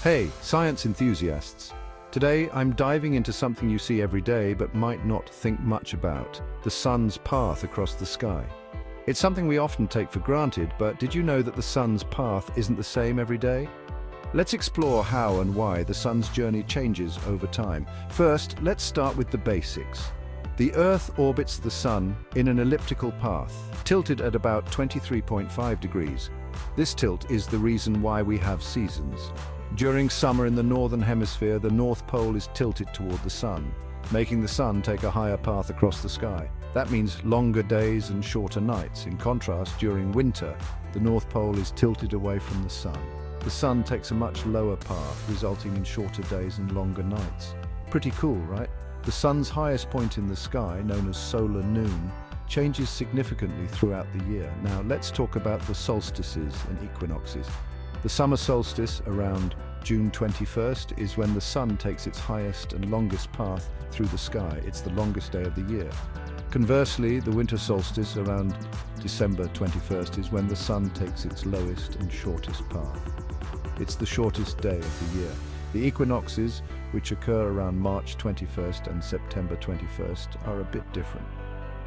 Hey, science enthusiasts! Today I'm diving into something you see every day but might not think much about, the sun's path across the sky. It's something we often take for granted, but did you know that the sun's path isn't the same every day? Let's explore how and why the sun's journey changes over time. First, let's start with the basics. The Earth orbits the sun in an elliptical path, tilted at about 23.5 degrees. This tilt is the reason why we have seasons. During summer in the northern hemisphere, the North Pole is tilted toward the sun, making the sun take a higher path across the sky. That means longer days and shorter nights. In contrast, during winter, the North Pole is tilted away from the sun. The sun takes a much lower path, resulting in shorter days and longer nights. Pretty cool, right? The sun's highest point in the sky, known as solar noon, changes significantly throughout the year. Now, let's talk about the solstices and equinoxes. The summer solstice, around June 21st, is when the sun takes its highest and longest path through the sky. It's the longest day of the year. Conversely, the winter solstice, around December 21st, is when the sun takes its lowest and shortest path. It's the shortest day of the year. The equinoxes, which occur around March 21st and September 21st, are a bit different.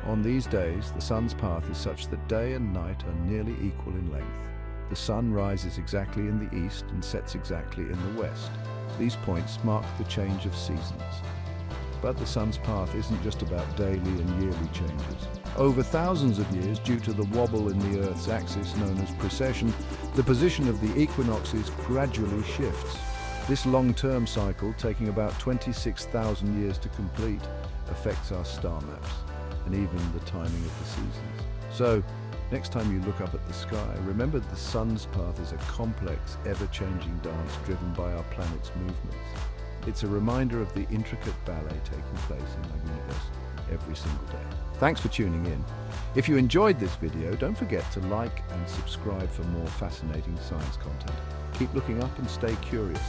On these days, the sun's path is such that day and night are nearly equal in length. The sun rises exactly in the east and sets exactly in the west. These points mark the change of seasons. But the sun's path isn't just about daily and yearly changes. Over thousands of years, due to the wobble in the Earth's axis known as precession, the position of the equinoxes gradually shifts. This long-term cycle, taking about 26,000 years to complete, affects our star maps and even the timing of the seasons. So, next time you look up at the sky, remember the sun's path is a complex, ever-changing dance driven by our planet's movements. It's a reminder of the intricate ballet taking place in our universe every single day. Thanks for tuning in. If you enjoyed this video, don't forget to like and subscribe for more fascinating science content. Keep looking up and stay curious.